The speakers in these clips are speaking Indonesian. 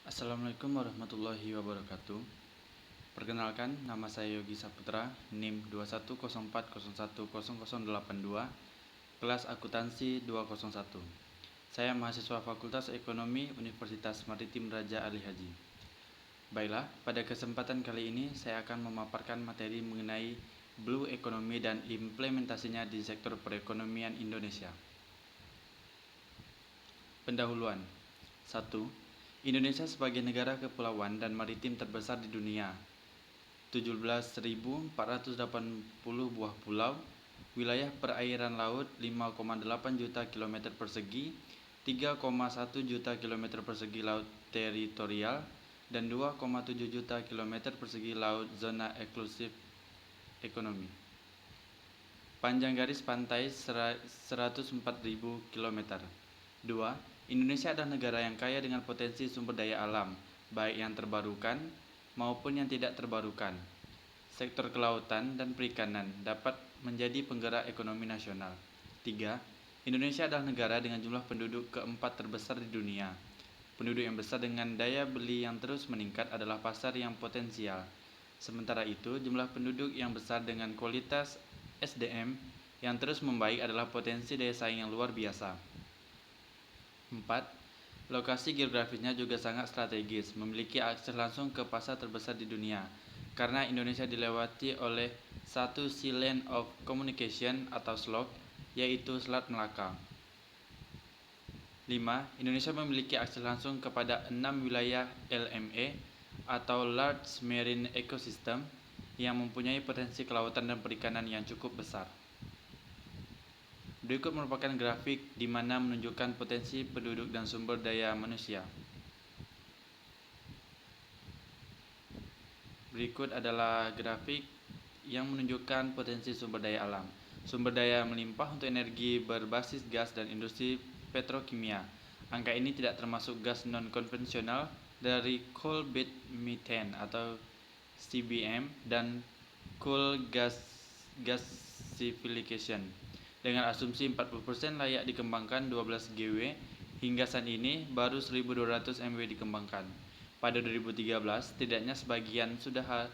Assalamualaikum warahmatullahi wabarakatuh. Perkenalkan, nama saya Yogi Saputra, NIM 2104010082, kelas akuntansi 201. Saya mahasiswa Fakultas Ekonomi Universitas Maritim Raja Ali Haji. Baiklah, pada kesempatan kali ini saya akan memaparkan materi mengenai Blue Economy dan implementasinya di sektor perekonomian Indonesia. Pendahuluan. 1. Indonesia sebagai negara kepulauan dan maritim terbesar di dunia. 17.480 buah pulau, wilayah perairan laut 5,8 juta kilometer persegi, 3,1 juta kilometer persegi laut teritorial, dan 2,7 juta kilometer persegi laut zona eksklusif ekonomi. Panjang garis pantai 104.000 km. 2. Indonesia adalah negara yang kaya dengan potensi sumber daya alam, baik yang terbarukan maupun yang tidak terbarukan. Sektor kelautan dan perikanan dapat menjadi penggerak ekonomi nasional. 3. Indonesia adalah negara dengan jumlah penduduk keempat terbesar di dunia. Penduduk yang besar dengan daya beli yang terus meningkat adalah pasar yang potensial. Sementara itu, jumlah penduduk yang besar dengan kualitas SDM yang terus membaik adalah potensi daya saing yang luar biasa. 4. Lokasi geografisnya juga sangat strategis, memiliki akses langsung ke pasar terbesar di dunia, karena Indonesia dilewati oleh satu Sea Lane of Communication atau SLOC, yaitu Selat Melaka. 5. Indonesia memiliki akses langsung kepada 6 wilayah LME atau Large Marine Ecosystem yang mempunyai potensi kelautan dan perikanan yang cukup besar. Berikut merupakan grafik di mana menunjukkan potensi penduduk dan sumber daya manusia. Berikut adalah grafik yang menunjukkan potensi sumber daya alam. Sumber daya melimpah untuk energi berbasis gas dan industri petrokimia. Angka ini tidak termasuk gas non-konvensional dari coal bed methane atau CBM dan coal gasification. Dengan asumsi 40% layak dikembangkan 12 GW, hingga saat ini baru 1.200 MW dikembangkan. Pada 2013, setidaknya sebagian sudah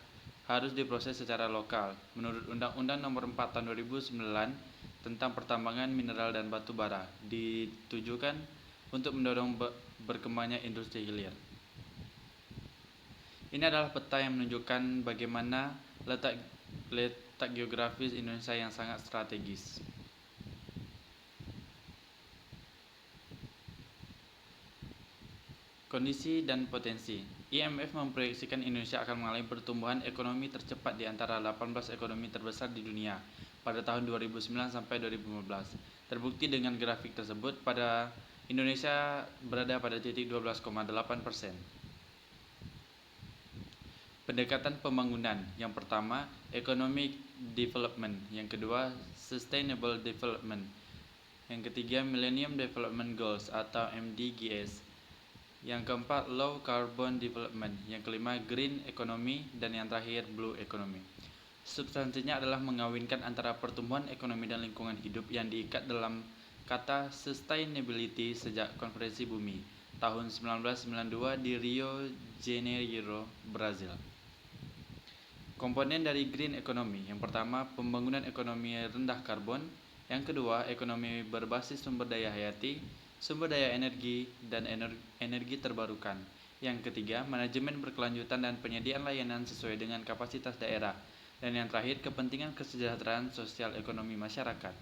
harus diproses secara lokal, menurut Undang-Undang Nomor 4 Tahun 2009 tentang pertambangan mineral dan batu bara, ditujukan untuk mendorong berkembangnya industri hilir. Ini adalah peta yang menunjukkan bagaimana letak geografis Indonesia yang sangat strategis. Kondisi dan potensi. IMF memproyeksikan Indonesia akan mengalami pertumbuhan ekonomi tercepat di antara 18 ekonomi terbesar di dunia pada tahun 2009 sampai 2015. Terbukti dengan grafik tersebut, pada Indonesia berada pada titik 12,8%. Pendekatan pembangunan. Yang pertama, economic development. Yang kedua, sustainable development. Yang ketiga, Millennium Development Goals atau MDGs. Yang keempat, low carbon development. Yang kelima, green economy. Dan yang terakhir, blue economy. Substansinya adalah mengawinkan antara pertumbuhan ekonomi dan lingkungan hidup yang diikat dalam kata sustainability sejak Konferensi Bumi tahun 1992 di Rio Janeiro, Brazil. Komponen dari green economy. Yang pertama, pembangunan ekonomi rendah karbon. Yang kedua, ekonomi berbasis sumber daya hayati, sumber daya energi, dan energi terbarukan. Yang ketiga, manajemen berkelanjutan dan penyediaan layanan sesuai dengan kapasitas daerah. Dan yang terakhir, kepentingan kesejahteraan sosial ekonomi masyarakat.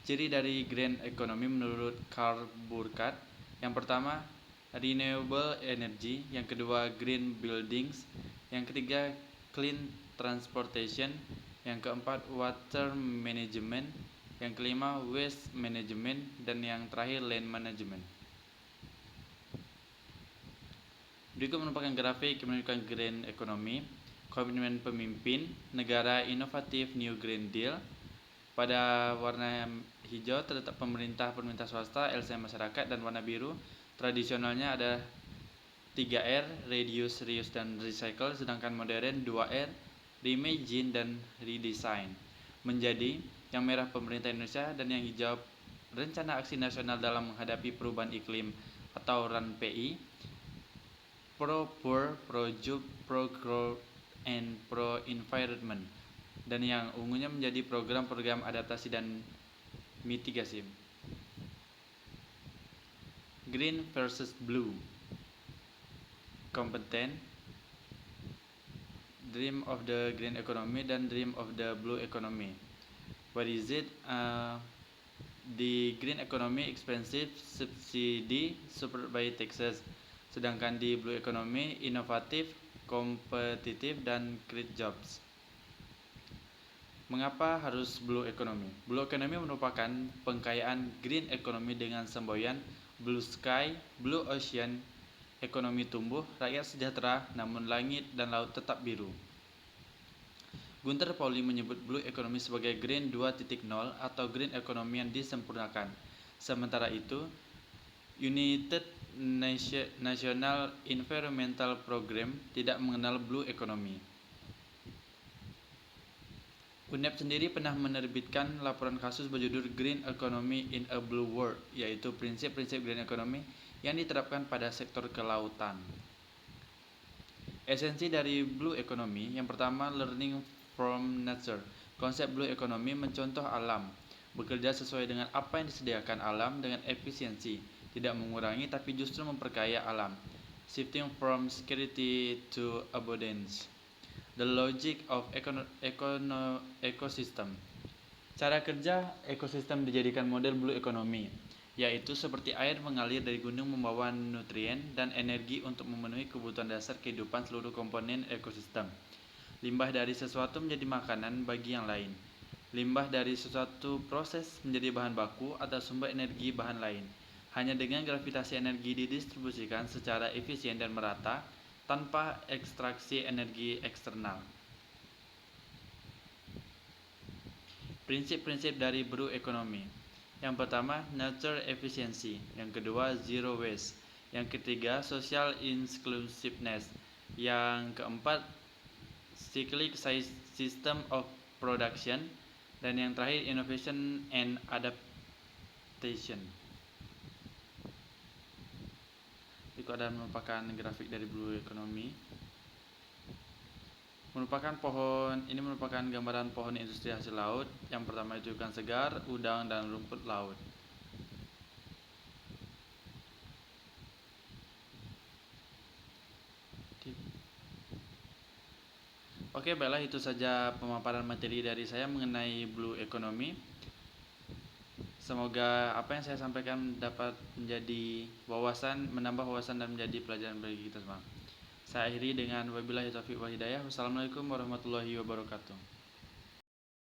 Ciri dari green economy menurut Carl Burkhardt. Yang pertama, renewable energy. Yang kedua, green buildings. Yang ketiga, clean transportation. Yang keempat, water management. Yang kelima, waste management. Dan yang terakhir, land management. Berikut merupakan grafik yang menunjukkan green economy. Komitmen pemimpin, negara inovatif New Green Deal. Pada warna hijau terletak pemerintah swasta, LSM masyarakat, dan warna biru tradisionalnya ada 3R, reduce, reuse, dan recycle, sedangkan modern 2R, reimagine dan redesign. Menjadi yang merah pemerintah Indonesia dan yang hijau Rencana Aksi Nasional dalam menghadapi Perubahan Iklim atau RANPI. pro-poor, pro-job, pro-growth, and pro-environment. Dan yang ungunya menjadi program-program adaptasi dan mitigasi. Green versus blue. Kompeten, dream of the green economy dan dream of the blue economy. What is it? The green economy expensive, subsidi, support by taxes. Sedangkan di blue economy inovatif, kompetitif, dan create jobs. Mengapa harus blue economy? Blue economy merupakan pengkayaan green economy dengan semboyan blue sky, blue ocean, ekonomi tumbuh, rakyat sejahtera, namun langit dan laut tetap biru. Gunter Pauli menyebut blue economy sebagai green 2.0 atau green economy yang disempurnakan. Sementara itu, United National Environmental Program tidak mengenal blue economy. UNEP sendiri pernah menerbitkan laporan kasus berjudul Green Economy in a Blue World, yaitu prinsip-prinsip green economy yang diterapkan pada sektor kelautan. Esensi dari blue economy, yang pertama, learning from nature. Konsep blue economy mencontoh alam, bekerja sesuai dengan apa yang disediakan alam dengan efisiensi, tidak mengurangi tapi justru memperkaya alam. Shifting from scarcity to abundance. The logic of ecosystem. Cara kerja ekosistem dijadikan model blue economy, yaitu seperti air mengalir dari gunung membawa nutrien dan energi untuk memenuhi kebutuhan dasar kehidupan seluruh komponen ekosistem. Limbah dari sesuatu menjadi makanan bagi yang lain. Limbah dari sesuatu proses menjadi bahan baku atau sumber energi bahan lain. Hanya dengan gravitasi energi didistribusikan secara efisien dan merata, tanpa ekstraksi energi eksternal. Prinsip-prinsip dari blue economy. Yang pertama, nature efficiency. Yang kedua, zero waste. Yang ketiga, social inclusiveness. Yang keempat, cyclic system of production. Dan yang terakhir, innovation and adaptation. Itu adalah merupakan grafik dari blue economy. Ini merupakan gambaran pohon industri hasil laut. Yang pertama itu ikan segar, udang, dan rumput laut. Oke, baiklah, itu saja pemaparan materi dari saya mengenai blue economy. Semoga apa yang saya sampaikan dapat menjadi menambah wawasan dan menjadi pelajaran bagi kita semua. Saya akhiri dengan wabillahi taufiq wal hidayah. Wassalamualaikum warahmatullahi wabarakatuh.